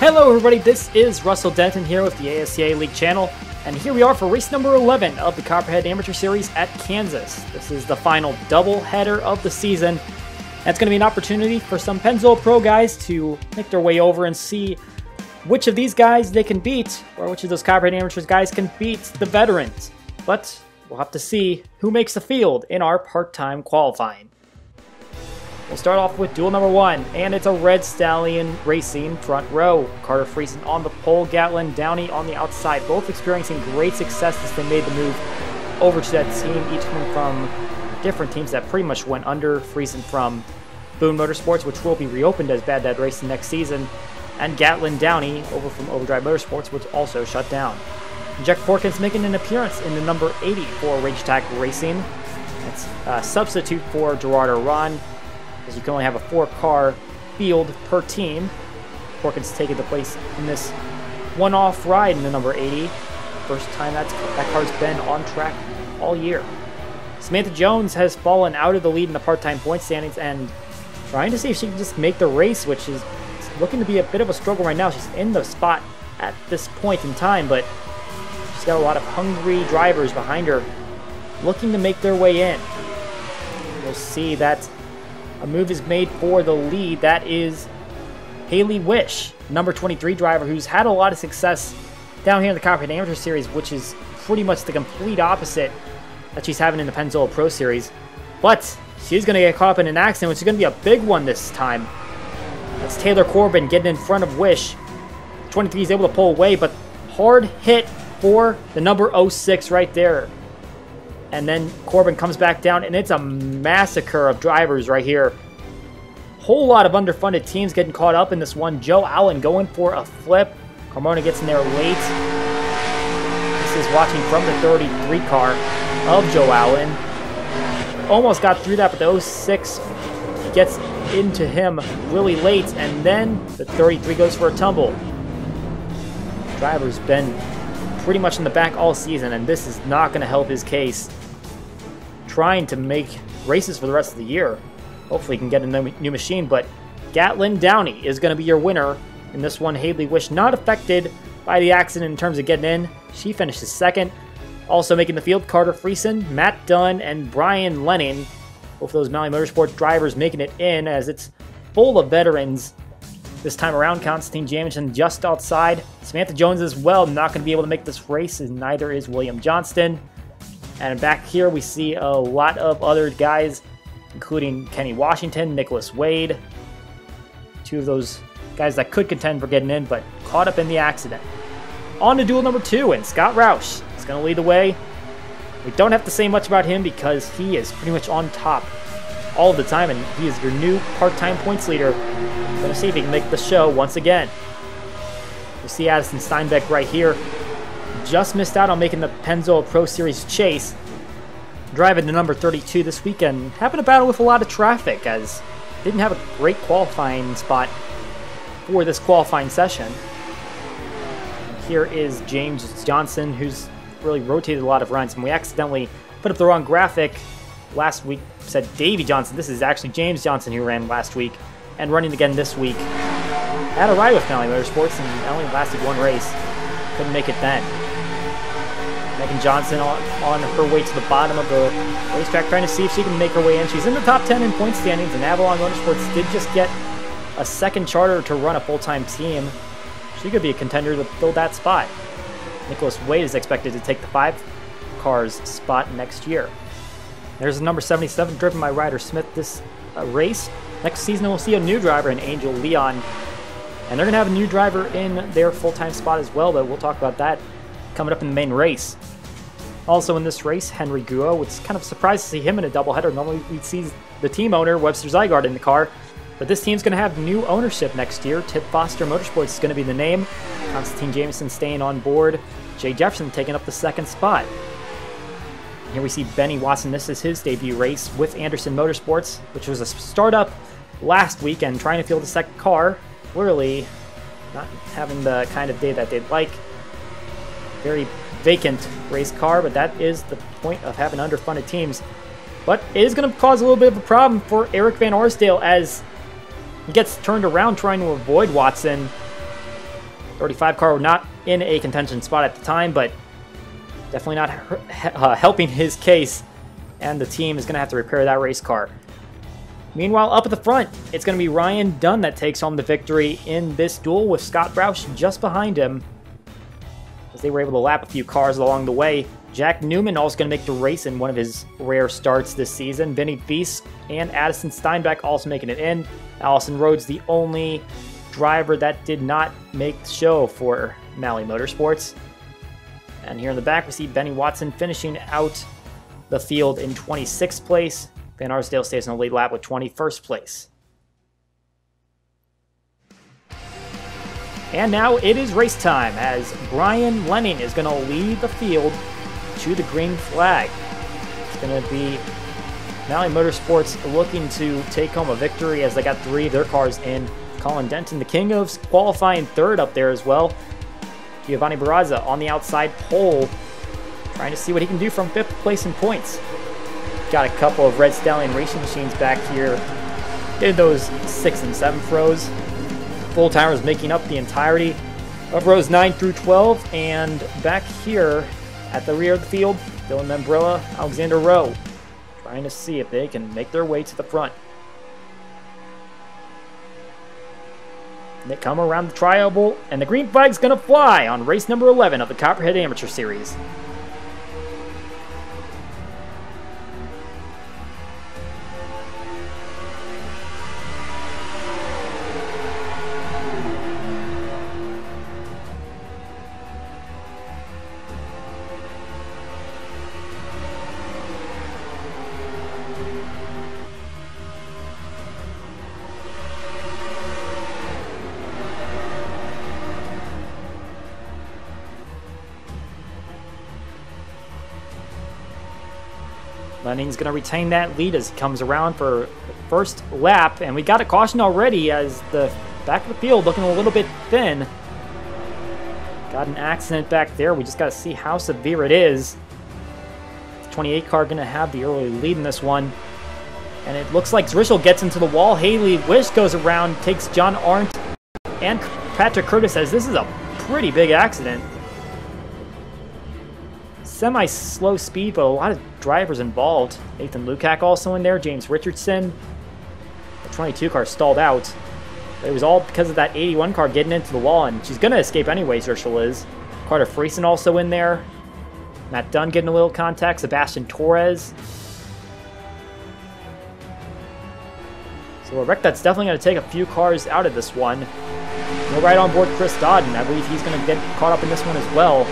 Hello everybody, this is Russell Denton here with the ASCA League channel, and here we are for race number 11 of the Copperhead Amateur Series at Kansas. This is the final double-header of the season, and it's going to be an opportunity for some Pennzoil Pro guys to make their way over and see which of these guys they can beat, or which of those Copperhead Amateurs guys can beat the veterans. But we'll have to see who makes the field in our part-time qualifying. We'll start off with duel number 1, and it's a Red Stallion Racing front row. Carter Friesen on the pole, Gatlin Downey on the outside, both experiencing great success as they made the move over to that team, each coming from different teams that pretty much went under. Friesen from Boone Motorsports, which will be reopened as Bad Dad Racing next season, and Gatlin Downey over from Overdrive Motorsports, which also shut down. Jack Porkins making an appearance in the number 80 for Ragetack Racing. That's a substitute for Gerard Aron, as you can only have a 4-car field per team. Porkins taking the place in this one-off ride in the number 80. First time that car's been on track all year. Samantha Jones has fallen out of the lead in the part-time point standings and trying to see if she can just make the race, which is looking to be a bit of a struggle right now. She's in the spot at this point in time, but she's got a lot of hungry drivers behind her looking to make their way in. We'll see that a move is made for the lead. That is Haley Wish, number 23 driver, who's had a lot of success down here in the Copperhead Amateur Series, which is pretty much the complete opposite that she's having in the Pennzoil Pro Series. But she's going to get caught up in an accident, which is going to be a big one this time. That's Taylor Corbin getting in front of Wish. 23 is able to pull away, but hard hit for the number 06 right there. And then Corbin comes back down, and it's a massacre of drivers right here. Whole lot of underfunded teams getting caught up in this one. Joe Allen going for a flip. Carmona gets in there late. This is watching from the 33 car of Joe Allen. Almost got through that, but the 06 gets into him really late, and then the 33 goes for a tumble. Driver's been pretty much in the back all season, and this is not going to help his case trying to make races for the rest of the year. Hopefully he can get a new machine, but Gatlin Downey is going to be your winner in this one. Haley Wish not affected by the accident in terms of getting in. She finishes second. Also making the field, Carter Friesen, Matt Dunn, and Brian Lennon. Both of those Maui Motorsports drivers making it in, as it's full of veterans this time around. Constantine Jamison just outside. Samantha Jones as well, not going to be able to make this race, and neither is William Johnston. And back here we see a lot of other guys, including Kenny Washington, Nicholas Wade. Two of those guys that could contend for getting in, but caught up in the accident. On to duel number 2, and Scott Roush is going to lead the way. We don't have to say much about him because he is pretty much on top all of the time, and he is your new part-time points leader. Going to see if he can make the show once again. We see Addison Steinbeck right here. Just missed out on making the Pennzoil Pro Series chase. Driving the number 32 this weekend. Having a battle with a lot of traffic, as didn't have a great qualifying spot for this qualifying session. Here is James Johnson, who's really rotated a lot of runs, and we accidentally put up the wrong graphic last week. Said Davey Johnson. This is actually James Johnson, who ran last week and running again this week. Had a ride with Maui Motorsports and only lasted one race. Couldn't make it then. Megan Johnson on her way to the bottom of the racetrack, trying to see if she can make her way in. She's in the top 10 in point standings, and Avalon Motorsports did just get a second charter to run a full-time team. She could be a contender to fill that spot. Nicholas Wade is expected to take the 5 cars spot next year. There's the number 77 driven by Ryder Smith this race. Next season we'll see a new driver in Angel Leon, and they're going to have a new driver in their full-time spot as well, but we'll talk about that coming up in the main race. Also in this race, Henry Guo. It's kind of a surprise to see him in a doubleheader. Normally we'd see the team owner, Webster Zygarde, in the car, but this team's going to have new ownership next year. Tip Foster Motorsports is going to be the name. Constantine Jamison staying on board. Jay Jefferson taking up the second spot. Here we see Benny Watson. This is his debut race with Anderson Motorsports, which was a startup last week and trying to field the second car. Clearly not having the kind of day that they'd like. Very vacant race car, but that is the point of having underfunded teams. But it is going to cause a little bit of a problem for Eric Van Arsdale as he gets turned around trying to avoid Watson. 35 car not in a contention spot at the time, but definitely not helping his case, and the team is going to have to repair that race car. Meanwhile, up at the front, it's going to be Ryan Dunn that takes home the victory in this duel, with Scott Roush just behind him, as they were able to lap a few cars along the way. Jack Newman also going to make the race in one of his rare starts this season. Vinny Thies and Addison Steinbeck also making it in. Allison Rhodes, the only driver that did not make the show for Malley Motorsports. And here in the back, we see Benny Watson finishing out the field in 26th place. Van Arsdale stays in the lead lap with 21st place. And now it is race time, as Brian Lenning is going to lead the field to the green flag. It's going to be Malley Motorsports looking to take home a victory, as they got 3 of their cars in. Colin Denton, the king of qualifying third, up there as well. Giovanni Barraza on the outside pole, trying to see what he can do from 5th place in points. Got a couple of Red Stallion racing machines back here in those 6th and 7th rows. Full timers making up the entirety of rows 9 through 12, and back here at the rear of the field, Dylan Membrilla, Alexander Rowe, trying to see if they can make their way to the front. And they come around the tri-oval, and the green flag's going to fly on race number 11 of the Copperhead Amateur Series. Lenning's going to retain that lead as he comes around for the first lap. And we got a caution already, as the back of the field looking a little bit thin. Got an accident back there. We just got to see how severe it is. The 28 car going to have the early lead in this one. And it looks like Zrischel gets into the wall. Haley Wish goes around, takes John Arndt and Patrick Curtis, as this is a pretty big accident. Semi-slow speed, but a lot of drivers involved. Nathan Lukac also in there, James Richardson. The 22 car stalled out. But it was all because of that 81 car getting into the wall, and she's going to escape anyways, Zrischel is. Carter Friesen also in there. Matt Dunn getting a little contact. Sebastian Torres. So a wreck that's definitely going to take a few cars out of this one. We're right on board Chris Dodden. I believe he's going to get caught up in this one as well.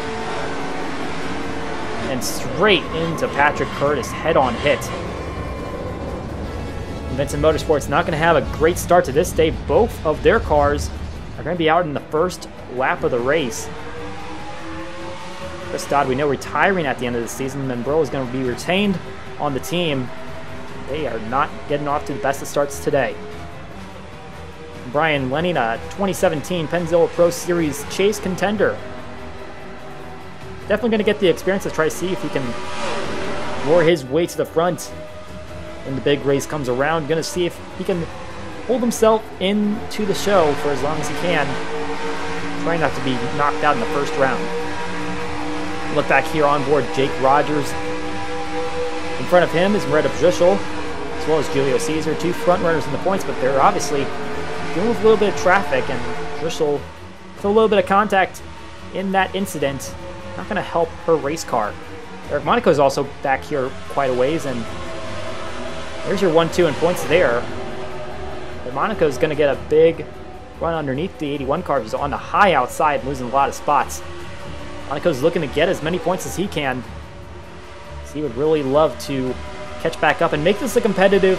And straight into Patrick Curtis, head-on hit. Vincent Motorsports not going to have a great start to this day. Both of their cars are going to be out in the first lap of the race. Chris Dodd, we know, retiring at the end of the season. Membrilla is going to be retained on the team. They are not getting off to the best of starts today. Brian Lenning, a 2017 Pennzoil Pro Series chase contender. Definitely going to get the experience to try to see if he can roar his way to the front when the big race comes around. Going to see if he can hold himself into the show for as long as he can. Trying not to be knocked out in the first round. Look back here on board Jake Rogers. In front of him is Merida Zrischel, as well as Julio Caesar. 2 front runners in the points, but they're obviously dealing with a little bit of traffic, and Zrischel with a little bit of contact in that incident. Not going to help her race car. Eric Monaco is also back here quite a ways, and there's your 1-2 in points there. But Monaco is going to get a big run underneath the 81 car. He's on the high outside, losing a lot of spots. Monaco's looking to get as many points as he can. So he would really love to catch back up and make this a competitive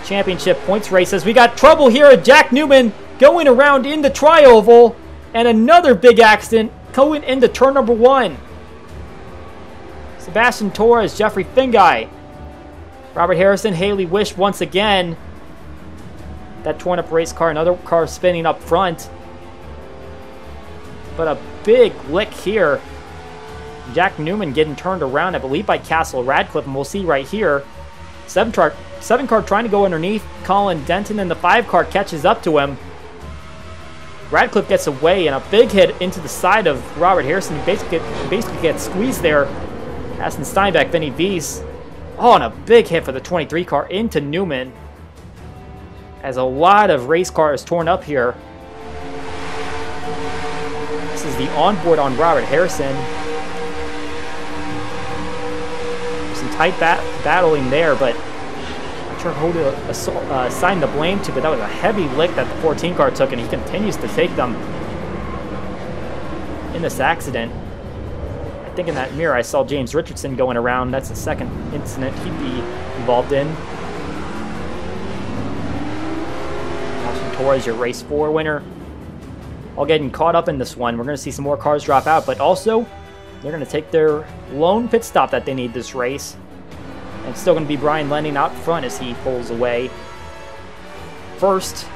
championship points race, as we got trouble here at Jack Newman going around in the tri-oval, and another big accident going into turn number 1. Sebastian Torres, Jeffrey Fingai, Robert Harrison, Haley Wish once again. That torn up race car, another car spinning up front. But a big lick here. Jack Newman getting turned around, I believe, by Castle Radcliffe, and we'll see right here. 7 car trying to go underneath Colin Denton, and the 5 car catches up to him. Radcliffe gets away, and a big hit into the side of Robert Harrison. He basically gets squeezed there. Aston Steinbeck, Vinny Vies. Oh, and a big hit for the 23 car into Newman. As a lot of race cars torn up here. This is the onboard on Robert Harrison. There's some tight battling there, but I'm not sure who to assign the blame to, but that was a heavy lick that the 14 car took, and he continues to take them in this accident. I think in that mirror I saw James Richardson going around. That's the second incident he'd be involved in. Austin Torres, your race 4 winner. All getting caught up in this one. We're going to see some more cars drop out, but also they're going to take their lone pit stop that they need this race. And it's still going to be Brian Lenning out front as he pulls away. First,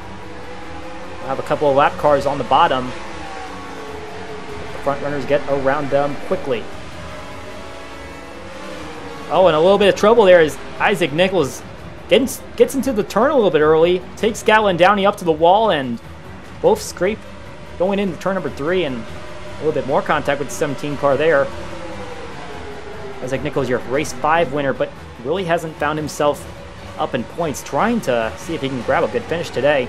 we'll have a couple of lap cars on the bottom. The front runners get around them quickly. Oh, and a little bit of trouble there as Isaac Nichols gets into the turn a little bit early, takes Gatlin Downey up to the wall, and both scrape going into turn number 3, and a little bit more contact with the 17 car there. Isaac Nichols, your race 5 winner, but really hasn't found himself up in points, trying to see if he can grab a good finish today.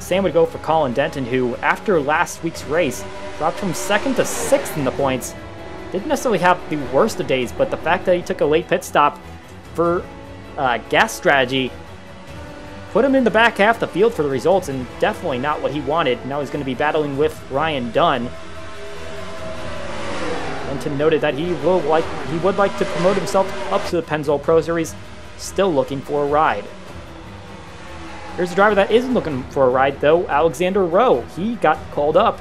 Same would go for Colin Denton, who, after last week's race, dropped from 2nd to 6th in the points. Didn't necessarily have the worst of days, but the fact that he took a late pit stop for gas strategy put him in the back half of the field for the results, and definitely not what he wanted. Now he's going to be battling with Ryan Dunn. Denton noted that he would like to promote himself up to the Pennzoil Pro Series, still looking for a ride. Here's a driver that isn't looking for a ride, though, Alexander Rowe. He got called up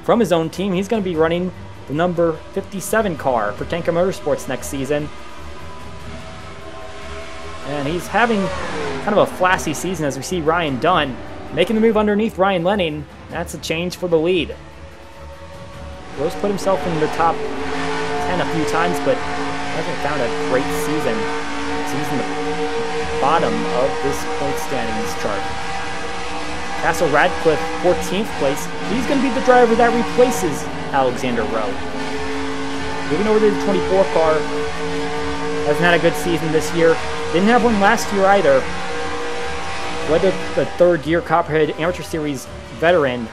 from his own team. He's going to be running the number 57 car for Tanker Motorsports next season. And he's having kind of a flashy season as we see Ryan Dunn making the move underneath Ryan Lenning. That's a change for the lead. Rose put himself in the top 10 a few times, but hasn't found a great season. He's in the bottom of this point standings chart. Castle Radcliffe, 14th place. He's going to be the driver that replaces Alexander Rowe. Moving over to the 24 car. Hasn't had a good season this year. Didn't have one last year either. Whether the third-year Copperhead Amateur Series veteran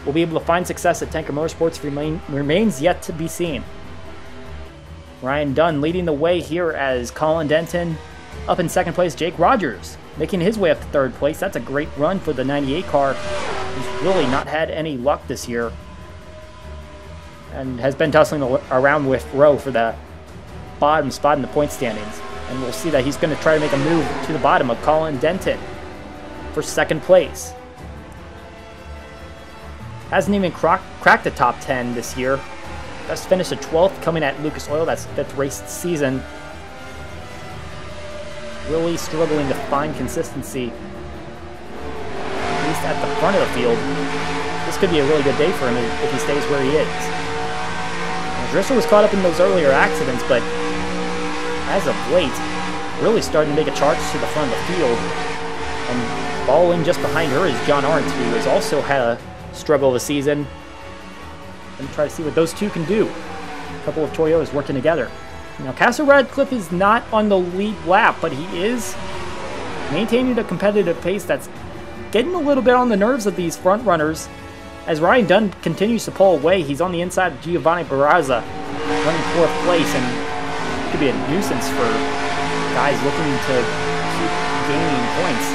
will be able to find success at Tanker Motorsports remains yet to be seen. Ryan Dunn leading the way here as Colin Denton up in 2nd place. Jake Rogers making his way up to 3rd place. That's a great run for the 98 car. He's really not had any luck this year and has been tussling around with Rowe for the bottom spot in the point standings. And we'll see that he's going to try to make a move to the bottom of Colin Denton for 2nd place. Hasn't even cracked the top 10 this year. Just finished at 12th, coming at Lucas Oil. That's 5th race season. Really struggling to find consistency, at least at the front of the field. This could be a really good day for him if he stays where he is. Driscoll was caught up in those earlier accidents, but as of late, really starting to make a charge to the front of the field. And following just behind her is John Arndt, who has also had a struggle of a season. And try to see what those two can do. A couple of Toyotas working together. Now, Castle Radcliffe is not on the lead lap, but he is maintaining a competitive pace that's getting a little bit on the nerves of these front runners. As Ryan Dunn continues to pull away, he's on the inside of Giovanni Barraza, running 4th place, and it could be a nuisance for guys looking to keep gaining points.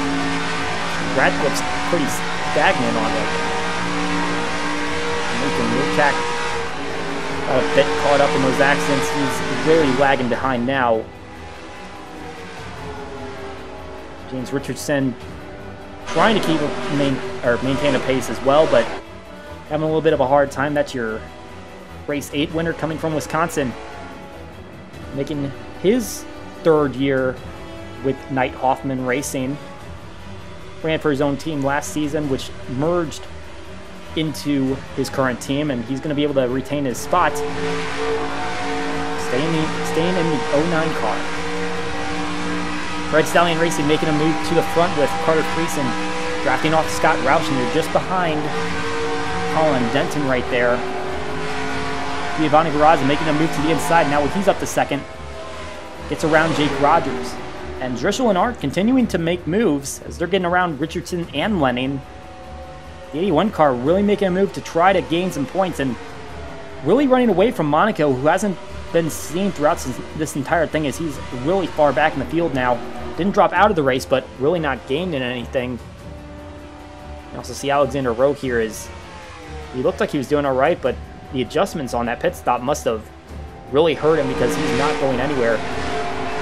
Radcliffe's pretty stagnant on it. Nathan Wilczak a bit caught up in those accidents. He's really lagging behind now. James Richardson trying to keep maintain a pace as well, but having a little bit of a hard time. That's your race 8 winner coming from Wisconsin, making his 3rd year with Knight Hoffman Racing. Ran for his own team last season, which merged into his current team, and he's going to be able to retain his spot, staying in the 09 car. Red Stallion Racing making a move to the front with Carter Friesen Drafting off Scott Roush, and you're just behind Colin Denton right there. Giovanni Barraza making a move to the inside. Now he's up to second. Gets around Jake Rogers. And Drischel and Arndt continuing to make moves as they're getting around Richardson and Lenning. The 81 car really making a move to try to gain some points and really running away from Monaco, who hasn't been seen throughout this entire thing, as he's really far back in the field now. Didn't drop out of the race, but really not gained in anything. You also see Alexander Rowe here. He looked like he was doing all right, but the adjustments on that pit stop must have really hurt him because he's not going anywhere.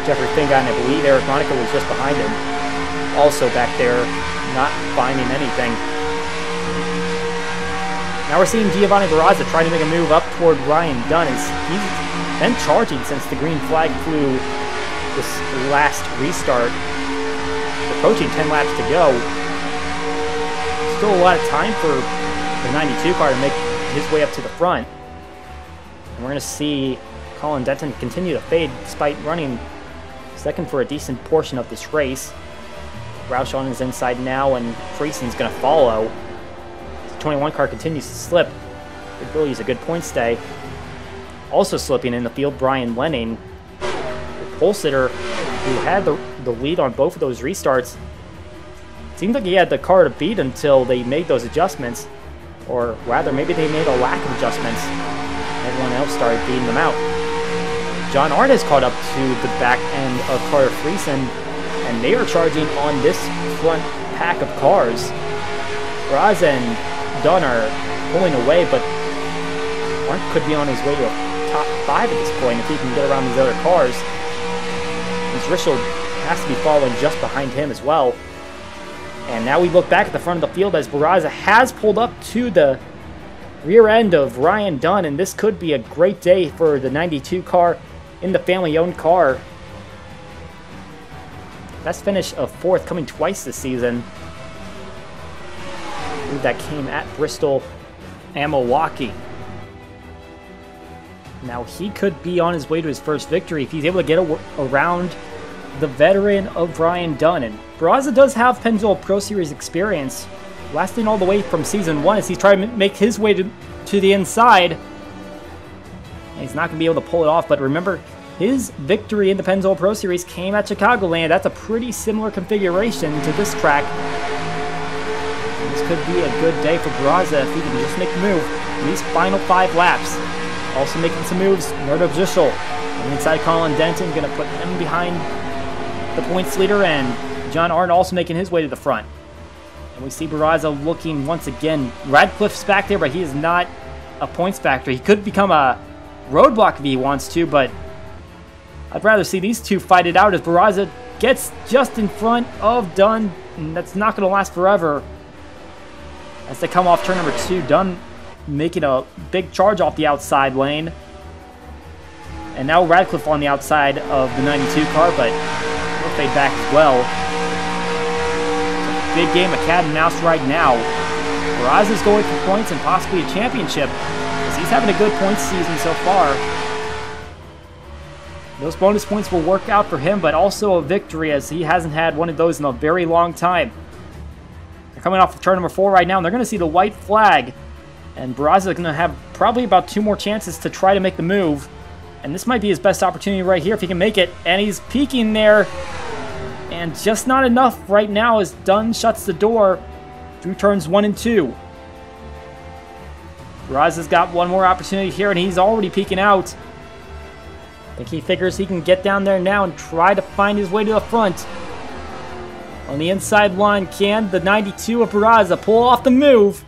Jeffrey Fingon, I believe Eric Monaco was just behind him. Also back there, not finding anything. Now we're seeing Giovanni Barraza try to make a move up toward Ryan Dunn, as he's been charging since the green flag flew this last restart. Approaching 10 laps to go. Still a lot of time for the 92 car to make his way up to the front. And we're going to see Colin Denton continue to fade despite running second for a decent portion of this race. Roush on his inside now, and Friesen's going to follow. The 21 car continues to slip. It really is a good point stay. Also slipping in the field, Brian Lenning. The pole sitter, who had the lead on both of those restarts, seemed like he had the car to beat until they made those adjustments. Or rather, maybe they made a lack of adjustments. Everyone else started beating them out. John Arndt has caught up to the back end of Carter Friesen, and they are charging on this front pack of cars. Barraza and Dunn are pulling away, but Arndt could be on his way to a top 5 at this point if he can get around these other cars. And Drischel has to be following just behind him as well. And now we look back at the front of the field as Barraza has pulled up to the rear end of Ryan Dunn, and this could be a great day for the 92 car in the family-owned car. Best finish of 4th, coming twice this season. I believe that came at Bristol and Milwaukee. Now he could be on his way to his first victory if he's able to get around the veteran of Ryan Dunn. And Barraza does have Pennzoil Pro Series experience, lasting all the way from Season 1 as he's trying to make his way to the inside. And he's not going to be able to pull it off, but remember, his victory in the Pennzoil Pro Series came at Chicagoland. That's a pretty similar configuration to this track. And this could be a good day for Barraza if he can just make a move in these final 5 laps. Also making some moves, Murdo Drischel on the inside, Colin Denton, going to put him behind the points leader, and John Arndt also making his way to the front. And we see Barraza looking once again. Radcliffe's back there, but he is not a points factor. He could become a roadblock if he wants to, but I'd rather see these two fight it out as Barraza gets just in front of Dunn, and that's not going to last forever. As they come off turn number 2, Dunn making a big charge off the outside lane. And now Radcliffe on the outside of the 92 car, but he'll fade back as well. It's a big game of cat and mouse right now. Barraza's going for points and possibly a championship, as he's having a good points season so far. Those bonus points will work out for him, but also a victory, as he hasn't had one of those in a very long time. They're coming off of turn number 4 right now, and they're going to see the white flag. And Barraza is going to have probably about 2 more chances to try to make the move. And this might be his best opportunity right here if he can make it. And he's peeking there. And just not enough right now as Dunn shuts the door through turns 1 and 2. Barraza's got one more opportunity here, and he's already peeking out. I think he figures he can get down there now and try to find his way to the front. On the inside line, can the 92 of Barraza pull off the move?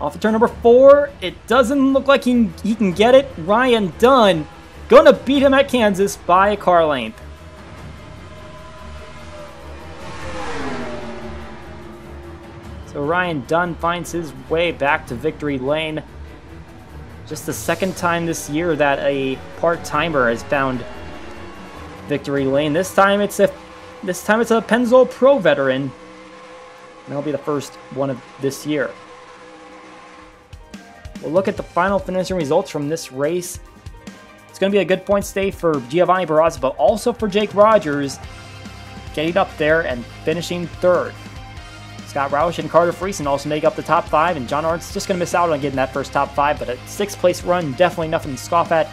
Off of turn number 4, it doesn't look like he can get it. Ryan Dunn gonna beat him at Kansas by a car length. So Ryan Dunn finds his way back to victory lane. Just the second time this year that a part-timer has found victory lane. This time it's a Pennzoil Pro veteran. And that'll be the first one of this year. We'll look at the final finishing results from this race. It's going to be a good point stay for Giovanni Barraza, but also for Jake Rogers, getting up there and finishing 3rd. Scott Roush and Carter Friesen also make up the top 5, and John Arndt's just going to miss out on getting that first top 5, but a 6th place run, definitely nothing to scoff at.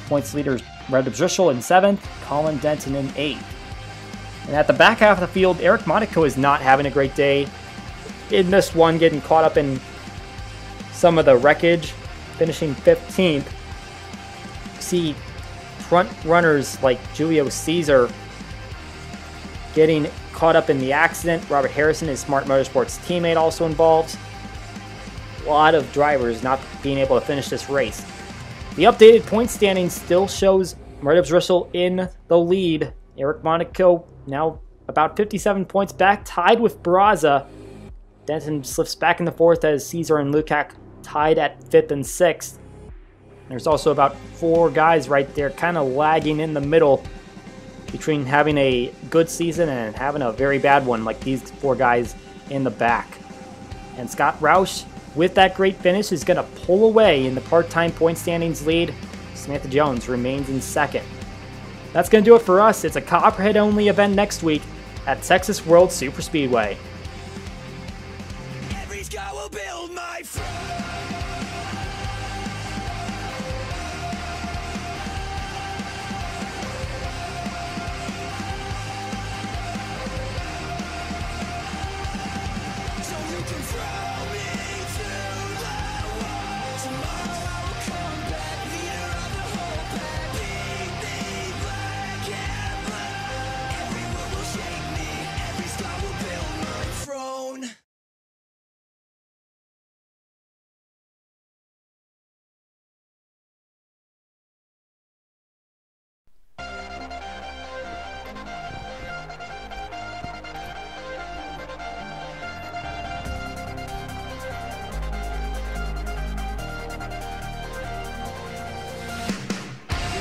Points leaders Red Driscoll in 7th, Colin Denton in 8th. And at the back half of the field, Eric Monaco is not having a great day. He missed one, getting caught up in some of the wreckage, finishing 15th. See front runners like Julio Caesar getting caught up in the accident. Robert Harrison, his Smart Motorsports teammate, also involved. A lot of drivers not being able to finish this race. The updated point standing still shows Murdo Driscoll in the lead. Eric Monaco now about 57 points back, tied with Barraza. Denton slips back in the 4th as Caesar and Lukac tied at 5th and 6th. There's also about 4 guys right there kind of lagging in the middle between having a good season and having a very bad one, like these 4 guys in the back. And Scott Roush, with that great finish, is going to pull away in the part-time point standings lead. Samantha Jones remains in 2nd. That's going to do it for us. It's a Copperhead-only event next week at Texas World Superspeedway. Every sky will build my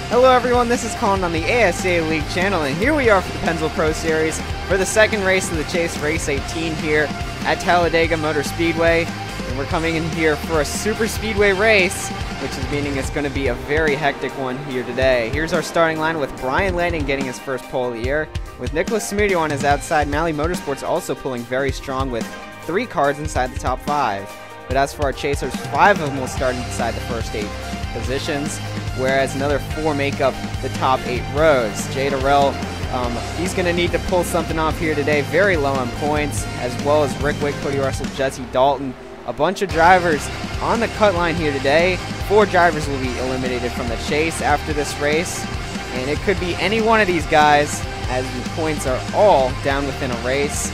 Hello everyone, this is Colin on the ASCA League channel, and here we are for the Pennsville Pro Series for the second race of the Chase Race 18 here at Talladega Motor Speedway. And we're coming in here for a super speedway race, which is meaning it's going to be a very hectic one here today. Here's our starting line with Brian Lanning getting his first pole of the year, with Nicholas Samudio on his outside. Malley Motorsports also pulling very strong with 3 cars inside the top 5. But as for our chasers, 5 of them will start inside the first 8 positions, whereas another 4 make up the top 8 rows. Jay Durrell, he's going to need to pull something off here today, very low on points, as well as Rick Wick, Cody Russell, Jesse Dalton. A bunch of drivers on the cut line here today. 4 drivers will be eliminated from the chase after this race, and it could be any one of these guys, as the points are all down within a race.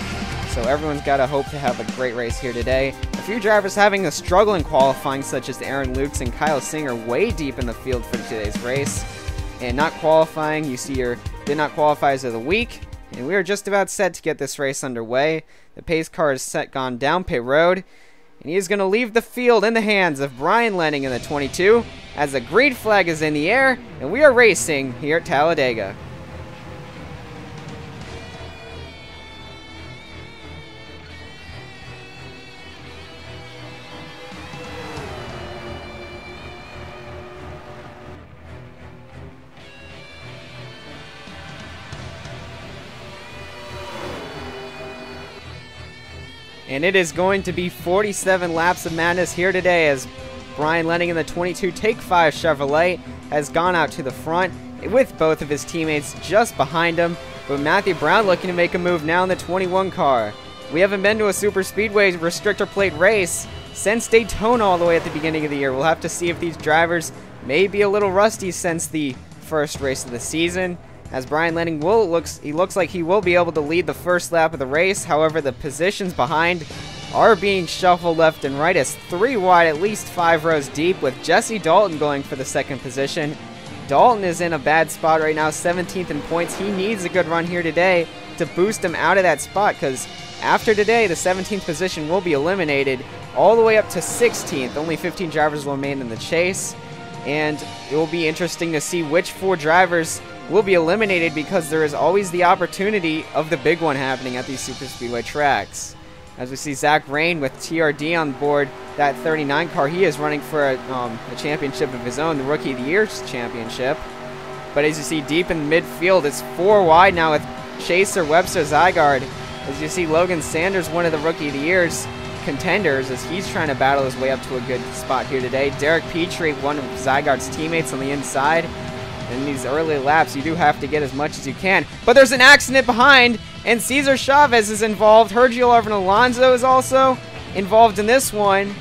So everyone's got to hope to have a great race here today. A few drivers having a struggle in qualifying, such as Aaron Lukes and Kyle Singer, way deep in the field for today's race. And not qualifying, you see your did not qualifiers of the week. And we are just about set to get this race underway. The pace car is gone down pit road. And he is going to leave the field in the hands of Brian Lanning in the 22, as the green flag is in the air, and we are racing here at Talladega. And it is going to be 47 laps of madness here today, as Brian Lanning in the 22 Take 5 Chevrolet has gone out to the front with both of his teammates just behind him. But Matthew Brown looking to make a move now in the 21 car. We haven't been to a super speedway restrictor plate race since Daytona all the way at the beginning of the year. We'll have to see if these drivers may be a little rusty since the first race of the season, as Brian Lanning looks like he will be able to lead the first lap of the race. However, the positions behind are being shuffled left and right, as 3 wide, at least 5 rows deep, with Jesse Dalton going for the 2nd position. Dalton is in a bad spot right now, 17th in points. He needs a good run here today to boost him out of that spot, because after today, the 17th position will be eliminated all the way up to 16th. Only 15 drivers will remain in the chase, and it will be interesting to see which 4 drivers will be eliminated, because there is always the opportunity of the big one happening at these super speedway tracks. As we see Zach Rain with TRD on board that 39 car, he is running for a championship of his own, the Rookie of the Year's championship. But as you see deep in the midfield, it's 4 wide now with Chaser, Webster, Zygarde As you see, Logan Sanders, one of the Rookie of the Year's contenders, as he's trying to battle his way up to a good spot here today. Derek Petrie, one of Zygarde's teammates on the inside. In these early laps, you do have to get as much as you can. But there's an accident behind, and Cesar Chavez is involved. Sergio Arvin Alonso is also involved in this one.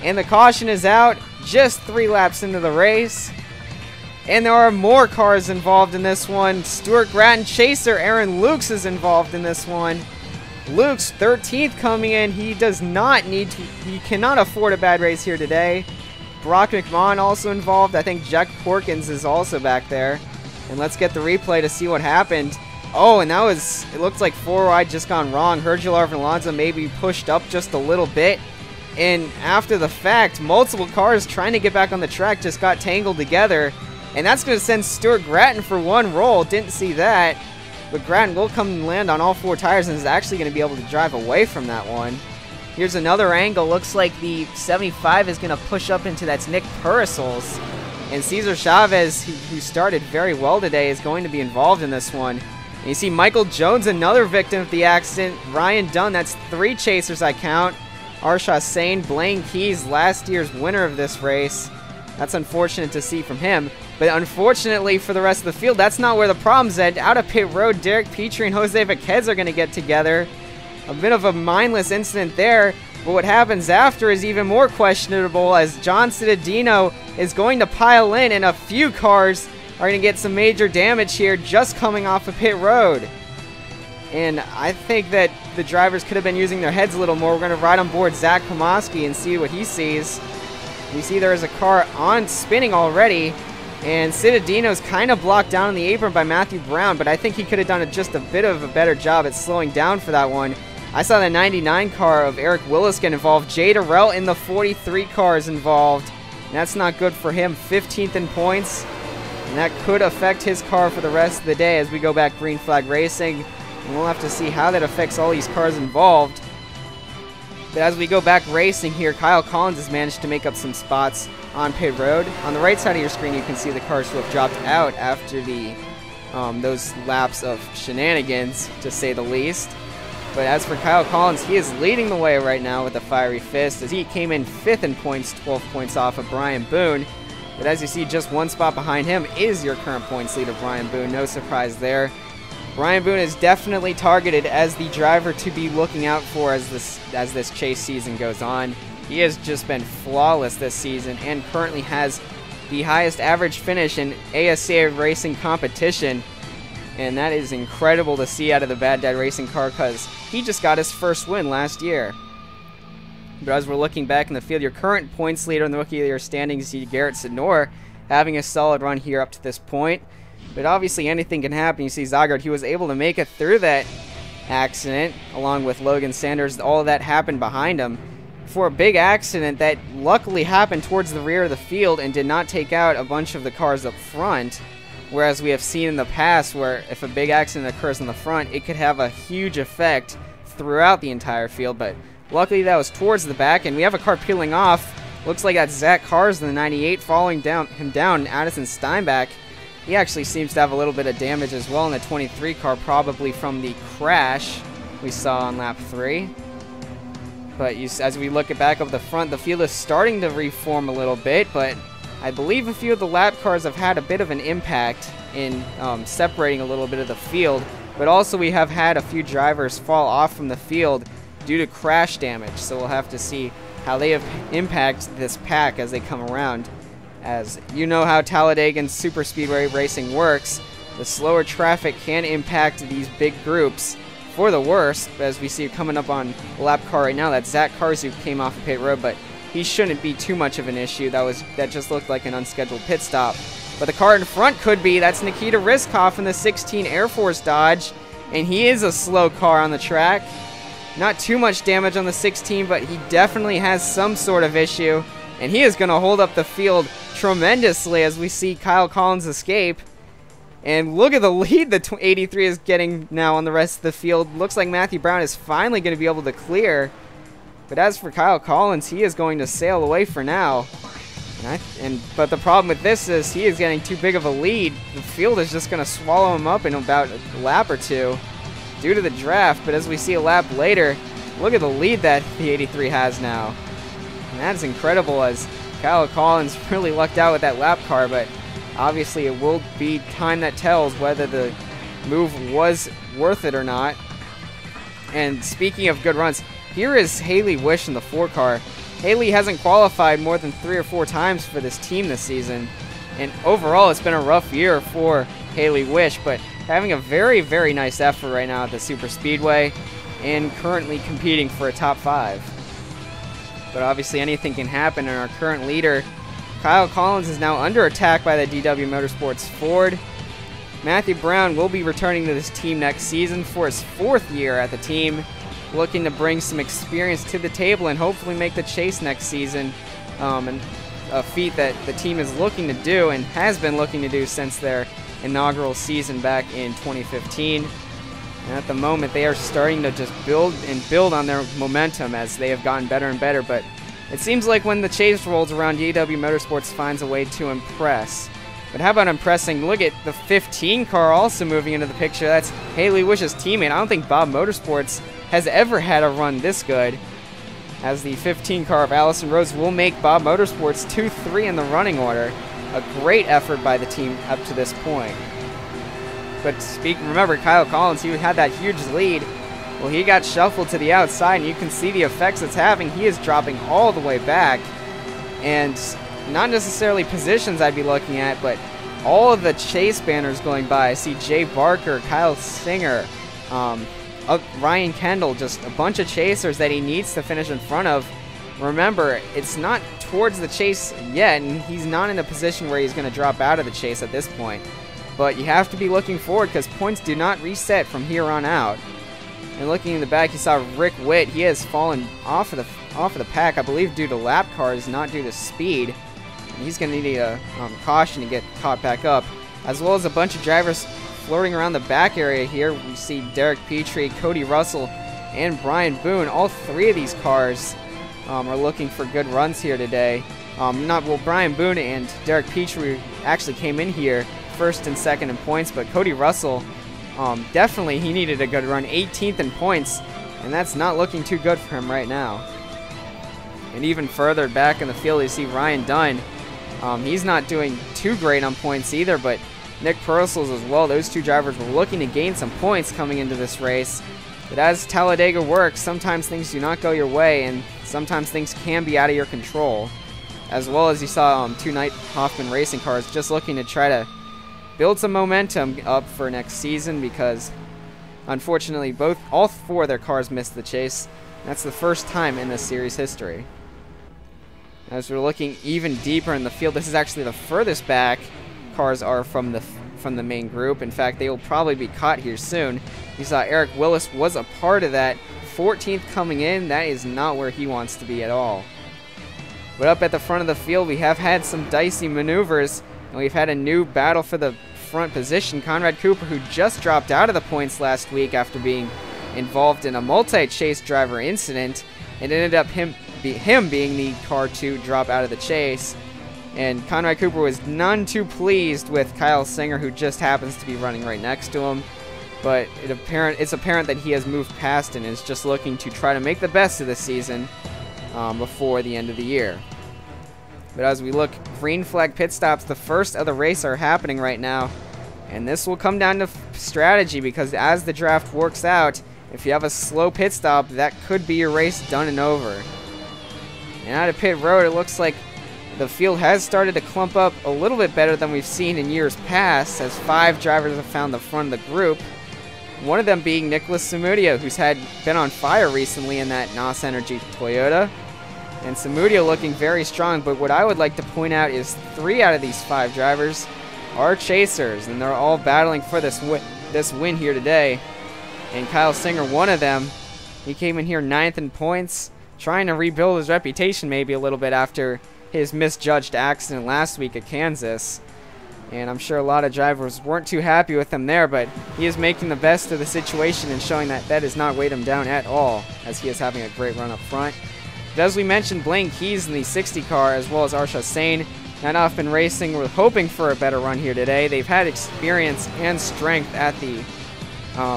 And the caution is out just 3 laps into the race. And there are more cars involved in this one. Stuart Grattan chaser Aaron Lukes is involved in this one. Lukes 13th coming in. He does not need to, he cannot afford a bad race here today. Brock McMahon also involved. I think Jack Porkins is also back there. And let's get the replay to see what happened. Oh, and that was, it looked like 4 wide just gone wrong. Sergio Arvin Alonso maybe pushed up just a little bit. And after the fact, multiple cars trying to get back on the track just got tangled together. And that's going to send Stuart Grattan for one roll. Didn't see that. But Grattan will come and land on all 4 tires and is actually going to be able to drive away from that one. Here's another angle. Looks like the 75 is going to push up into that's Nick Purcell's. And Cesar Chavez, who started very well today, is going to be involved in this one. And you see Michael Jones, another victim of the accident. Ryan Dunn, that's 3 chasers I count. Arsha Sane, Blaine Keys, last year's winner of this race. That's unfortunate to see from him. But unfortunately for the rest of the field, that's not where the problem's at. Out of pit road, Derek Petrie and Jose Vaquez are going to get together. A bit of a mindless incident there. But what happens after is even more questionable, as John Cittadino is going to pile in, and a few cars are going to get some major damage here just coming off of pit road. And I think that the drivers could have been using their heads a little more. We're going to ride on board Zach Pomoski and see what he sees. You see there is a car on spinning already, and Cittadino's kind of blocked down on the apron by Matthew Brown, but I think he could have done just a bit of a better job at slowing down for that one. I saw the 99 car of Eric Willis get involved. Jay Durrell in the 43 car is involved. And that's not good for him. 15th in points. And that could affect his car for the rest of the day as we go back green flag racing. And we'll have to see how that affects all these cars involved. But as we go back racing here, Kyle Collins has managed to make up some spots on pit road. On the right side of your screen, you can see the cars who have dropped out after the those laps of shenanigans, to say the least. But as for Kyle Collins, he is leading the way right now with a fiery fist, as he came in 5th in points, 12 points off of Brian Boone. But as you see, just 1 spot behind him is your current points leader, Brian Boone. No surprise there. Brian Boone is definitely targeted as the driver to be looking out for as this chase season goes on. He has just been flawless this season and currently has the highest average finish in ASCA racing competition. And that is incredible to see out of the Bad Dad Racing car, because he just got his first win last year. But as we're looking back in the field, your current points leader in the Rookie of the Year standings, you see Garrett Sidnor having a solid run here up to this point. But obviously anything can happen. You see Zygarde, he was able to make it through that accident along with Logan Sanders. All of that happened behind him for a big accident that luckily happened towards the rear of the field and did not take out a bunch of the cars up front. Whereas we have seen in the past where if a big accident occurs in the front, it could have a huge effect throughout the entire field. But luckily that was towards the back, and we have a car peeling off. Looks like that's Zach Cars in the 98 following him down. Addison Steinbach, he actually seems to have a little bit of damage as well in the 23 car, probably from the crash we saw on lap 3. But as we look back up the front, the field is starting to reform a little bit, but I believe a few of the lap cars have had a bit of an impact in separating a little bit of the field, but also we have had a few drivers fall off from the field due to crash damage, so we'll have to see how they have impacted this pack as they come around. As you know how Talladega and super speedway racing works, the slower traffic can impact these big groups for the worse, as we see coming up on a lap car right now. That's Zach Cars, who came off the pit road, but he shouldn't be too much of an issue. That just looked like an unscheduled pit stop. But the car in front could be. That's Nikita Riskoff in the 16 Air Force Dodge, and he is a slow car on the track. Not too much damage on the 16, but he definitely has some sort of issue, and he is going to hold up the field tremendously as we see Kyle Collins escape. And look at the lead the 83 is getting now on the rest of the field. Looks like Matthew Brown is finally going to be able to clear. But as for Kyle Collins, he is going to sail away for now. But the problem with this is he is getting too big of a lead. The field is just going to swallow him up in about a lap or two. due to the draft, but as we see a lap later, look at the lead that the 83 has now. And that's incredible, as Kyle Collins really lucked out with that lap car, but obviously it will be time that tells whether the move was worth it or not. And speaking of good runs, here is Haley Wish in the 4 car. Haley hasn't qualified more than 3 or 4 times for this team this season, and overall it's been a rough year for Haley Wish, but having a very, very nice effort right now at the Super Speedway and currently competing for a top 5. But obviously anything can happen, and our current leader, Kyle Collins, is now under attack by the DW Motorsports Ford. Matthew Brown will be returning to this team next season for his 4th year at the team, looking to bring some experience to the table and hopefully make the chase next season, and a feat that the team is looking to do and has been looking to do since their inaugural season back in 2015. And at the moment, they are starting to just build on their momentum as they have gotten better and better, but it seems like when the chase rolls around, DW Motorsports finds a way to impress. But how about impressing? Look at the 15 car also moving into the picture. That's Haley Wish's teammate. I don't think Bob Motorsports has ever had a run this good, as the 15 car of Allison Rose will make Bob Motorsports 2-3 in the running order. A great effort by the team up to this point. But remember, Kyle Collins, he had that huge lead. Well, he got shuffled to the outside, and you can see the effects it's having. He is dropping all the way back, and not necessarily positions I'd be looking at, but all of the chase banners going by. I see Jay Barker, Kyle Singer, Ryan Kendall, just a bunch of chasers that he needs to finish in front of. Remember, it's not towards the chase yet, and he's not in a position where he's going to drop out of the chase at this point. But you have to be looking forward, because points do not reset from here on out. And looking in the back, you saw Rick Witt. He has fallen off of the pack, I believe, due to lap cars, not due to speed. And he's going to need a caution to get caught back up, as well as a bunch of drivers floating around the back area here. We see Derek Petrie, Cody Russell, and Brian Boone. All 3 of these cars are looking for good runs here today. Brian Boone and Derek Petrie actually came in here 1st and 2nd in points, but Cody Russell, definitely he needed a good run, 18th in points, and that's not looking too good for him right now. And even further back in the field, you see Ryan Dunn. He's not doing too great on points either, but Nick Purcell's as well. Those 2 drivers were looking to gain some points coming into this race. But as Talladega works, sometimes things do not go your way, and sometimes things can be out of your control. As well as you saw 2 Knight Hoffman racing cars just looking to try to build some momentum up for next season, because unfortunately all 4 of their cars missed the chase. That's the first time in this series history. As we're looking even deeper in the field, this is actually the furthest back cars are from the main group. In fact, they will probably be caught here soon. You saw Eric Willis was a part of that. 14th coming in, that is not where he wants to be at all. But up at the front of the field, we have had some dicey maneuvers, and we've had a new battle for the front position. Conrad Cooper, who just dropped out of the points last week after being involved in a multi-chase driver incident, it ended up him being the car to drop out of the chase. And Conrad Cooper was none too pleased with Kyle Singer, who just happens to be running right next to him. But it's apparent that he has moved past and is just looking to try to make the best of the season before the end of the year. But as we look, green flag pit stops, the first of the race, are happening right now. And this will come down to strategy, because as the draft works out, if you have a slow pit stop, that could be your race done and over. And out of pit road, it looks like the field has started to clump up a little bit better than we've seen in years past, as 5 drivers have found the front of the group. One of them being Nicholas Samudio, who's been on fire recently in that NOS Energy Toyota. And Samudio looking very strong, but what I would like to point out is 3 out of these 5 drivers are chasers, and they're all battling for this win here today. And Kyle Singer, one of them, he came in here 9th in points, trying to rebuild his reputation maybe a little bit after his misjudged accident last week at Kansas. And I'm sure a lot of drivers weren't too happy with him there, but he is making the best of the situation and showing that that has not weighed him down at all, as he is having a great run up front. But as we mentioned, Blaine Keys in the 60 car, as well as Arsha Sain, and Hoffman Racing, were hoping for a better run here today. They've had experience and strength at the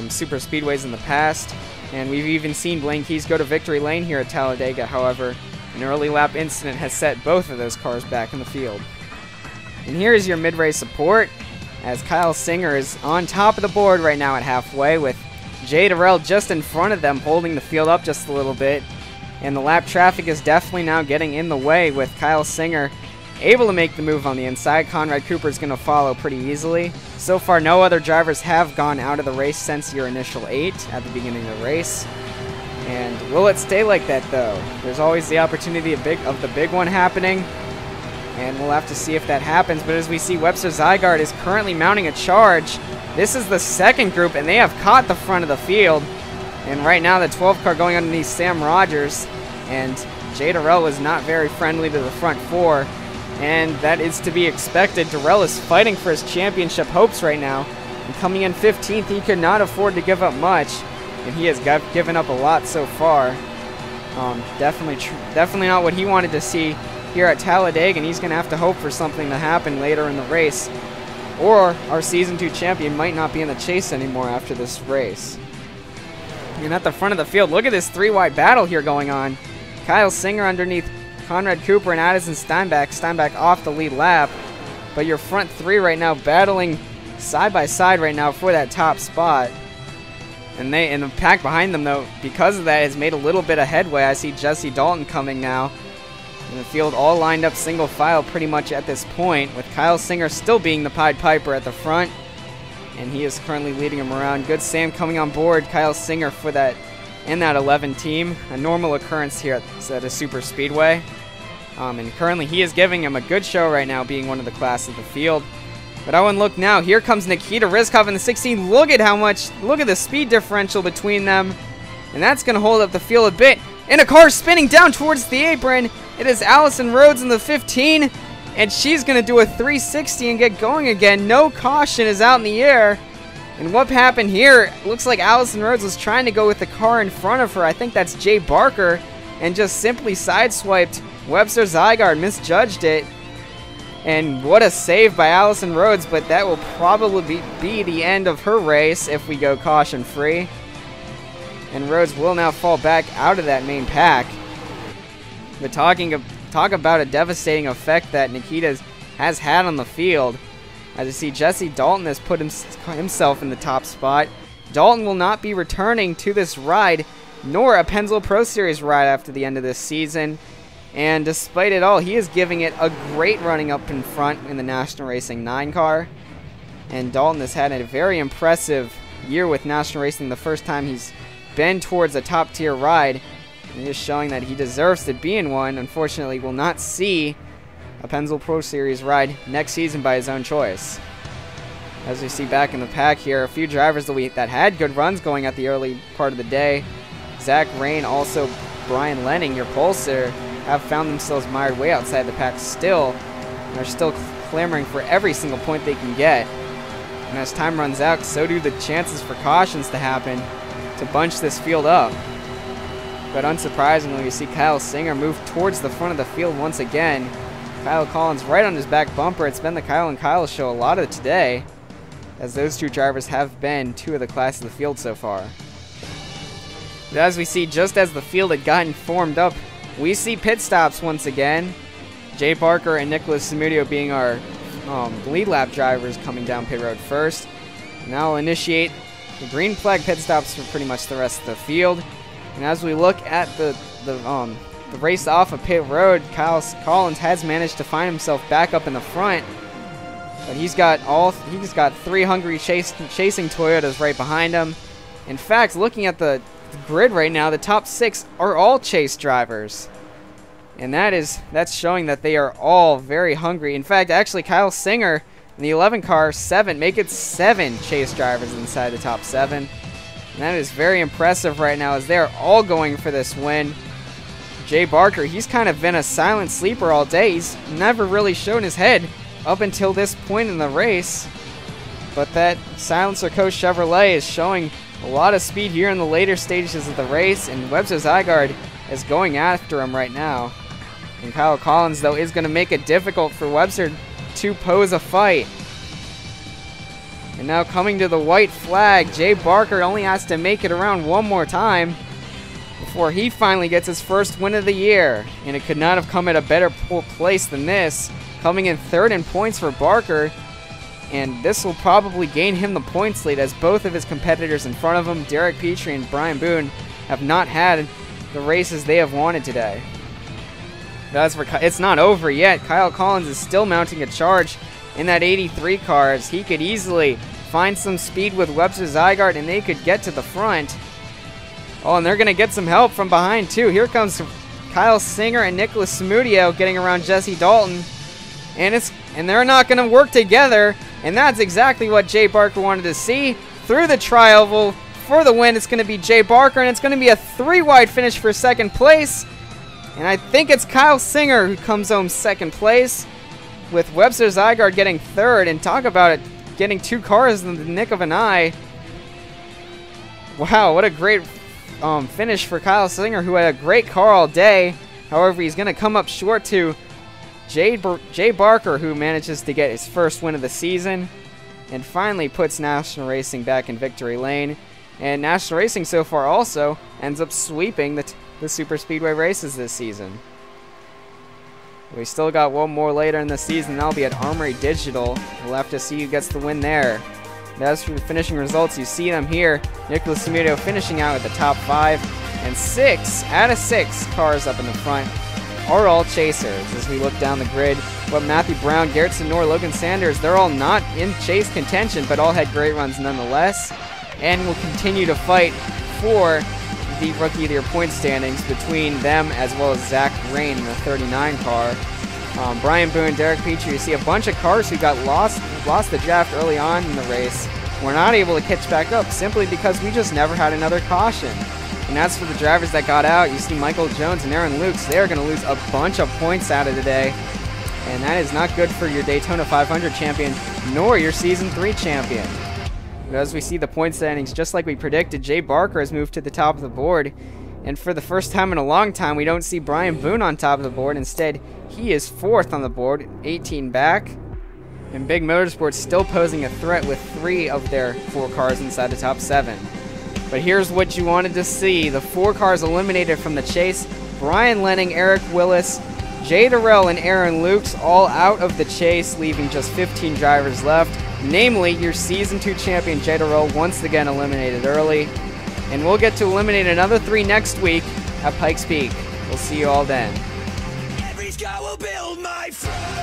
super speedways in the past. And we've even seen Blaine Keys go to victory lane here at Talladega. However, an early lap incident has set both of those cars back in the field. And here is your mid-race support, as Kyle Singer is on top of the board right now at halfway, with Jay Durrell just in front of them, holding the field up just a little bit. And the lap traffic is definitely now getting in the way, with Kyle Singer able to make the move on the inside. Conrad Cooper is going to follow pretty easily. So far, no other drivers have gone out of the race since your initial 8 at the beginning of the race. And will it stay like that, though? There's always the opportunity of the big one happening, and we'll have to see if that happens. But as we see, Webster Zygarde is currently mounting a charge. This is the second group, and they have caught the front of the field. And right now, the 12 car going underneath Sam Rogers, and Jay Durrell is not very friendly to the front 4. And that is to be expected. Durrell is fighting for his championship hopes right now. And coming in 15th, he could not afford to give up much. And he has given up a lot so far. Definitely not what he wanted to see here at Talladega. And he's going to have to hope for something to happen later in the race. Or our Season 2 champion might not be in the chase anymore after this race. And at the front of the field, look at this 3-wide battle here going on. Kyle Singer underneath Conrad Cooper and Addison Steinbach. Steinbach off the lead lap. But your front 3 right now battling side by side right now for that top spot. And the pack behind them, though, because of that, has made a little bit of headway. I see Jesse Dalton coming now. And the field all lined up single file pretty much at this point, with Kyle Singer still being the Pied Piper at the front. And he is currently leading him around. Good Sam coming on board. Kyle Singer for that in that 11 team. A normal occurrence here at a super speedway. And currently he is giving him a good show right now, being one of the class of the field. But oh, and look now, here comes Nikita Rizkov in the 16. Look at the speed differential between them. And that's going to hold up the field a bit. And a car spinning down towards the apron. It is Allison Rhodes in the 15. And she's going to do a 360 and get going again. No caution is out in the air. And what happened here, looks like Allison Rhodes was trying to go with the car in front of her. I think that's Jay Barker. And just simply sideswiped Webster Zygarde, misjudged it. And what a save by Allison Rhodes, but that will probably be the end of her race if we go caution free. And Rhodes will now fall back out of that main pack. But talk about a devastating effect that Nikita has had on the field. As you see, Jesse Dalton has put himself in the top spot. Dalton will not be returning to this ride, nor a Pennzoil Pro Series ride after the end of this season. And despite it all, he is giving it a great running up in front in the National Racing 9 car. And Dalton has had a very impressive year with National Racing, the first time he's been towards a top tier ride. And just showing that he deserves to be in one. Unfortunately, will not see a Pennzoil Pro Series ride next season by his own choice. As we see back in the pack here, a few drivers that had good runs going at the early part of the day. Zach Rain, also Brian Lenning, your Pulsar, have found themselves mired way outside the pack still. And are still clamoring for every single point they can get. And as time runs out, so do the chances for cautions to happen to bunch this field up. But unsurprisingly, we see Kyle Singer move towards the front of the field once again. Kyle Collins right on his back bumper. It's been the Kyle and Kyle show a lot of today, as those two drivers have been two of the class of the field so far. But as we see, just as the field had gotten formed up, we see pit stops once again. Jay Barker and Nicholas Zamudio being our lead lap drivers coming down pit road first. Now we'll initiate the green flag pit stops for pretty much the rest of the field. And as we look at the race off of pit road, Kyle Collins has managed to find himself back up in the front. But he's got 3 hungry chasing Toyotas right behind him. In fact, looking at the grid right now, the top 6 are all chase drivers. And that's showing that they are all very hungry. In fact, actually Kyle Singer in the 11 car, make it 7 chase drivers inside the top 7. And that is very impressive right now, as they're all going for this win. Jay Barker, he's kind of been a silent sleeper all day. He's never really shown his head up until this point in the race. But that Silencer Coast Chevrolet is showing a lot of speed here in the later stages of the race, and Webster Zygarde is going after him right now. And Kyle Collins, though, is going to make it difficult for Webster to pose a fight. And now coming to the white flag, Jay Barker only has to make it around one more time before he finally gets his first win of the year. And it could not have come at a better place than this. Coming in third in points for Barker. And this will probably gain him the points lead, as both of his competitors in front of him, Derek Petrie and Brian Boone, have not had the races they have wanted today. It's not over yet. Kyle Collins is still mounting a charge in that 83 car, as he could easily find some speed with Webster Zygarde and they could get to the front. Oh, and they're going to get some help from behind too. Here comes Kyle Singer and Nicholas Samudio getting around Jesse Dalton. And they're not going to work together, and that's exactly what Jay Barker wanted to see. Through the tri-oval for the win, it's going to be Jay Barker, and it's going to be a 3-wide finish for second place. And I think it's Kyle Singer who comes home second place, with Webster Zygarde getting third. And talk about it, getting 2 cars in the nick of an eye. Wow, what a great finish for Kyle Singer, who had a great car all day. However, he's going to come up short to Jay Barker, who manages to get his first win of the season and finally puts National Racing back in victory lane. And National Racing so far also ends up sweeping the Super Speedway races this season. We still got one more later in the season, and that'll be at Armory Digital. We'll have to see who gets the win there. And as for the finishing results, you see them here. Nicholas Samudio finishing out at the top 5, and 6 out of 6 cars up in the front are all chasers. As we look down the grid, but Matthew Brown, Garrett Sonor, Logan Sanders, they're all not in chase contention, but all had great runs nonetheless, and will continue to fight for the Rookie of the Year point standings between them as well as Zach Rain in the 39 car. Brian Boone, Derek Petrie, you see a bunch of cars who got lost the draft early on in the race. We're not able to catch back up simply because we just never had another caution. And as for the drivers that got out, you see Michael Jones and Aaron Lukes. They are going to lose a bunch of points out of today. And that is not good for your Daytona 500 champion, nor your Season 3 champion. But as we see the point standings, just like we predicted, Jay Barker has moved to the top of the board. And for the first time in a long time, we don't see Brian Boone on top of the board. Instead, he is 4th on the board, 18 back. And Big Motorsports still posing a threat with 3 of their 4 cars inside the top 7. But here's what you wanted to see. The 4 cars eliminated from the chase. Brian Lenning, Eric Willis, Jay Durrell, and Aaron Lukes all out of the chase, leaving just 15 drivers left. Namely, your Season 2 champion, Jay Durrell, once again eliminated early. And we'll get to eliminate another 3 next week at Pikes Peak. We'll see you all then. Every scar will build my friend.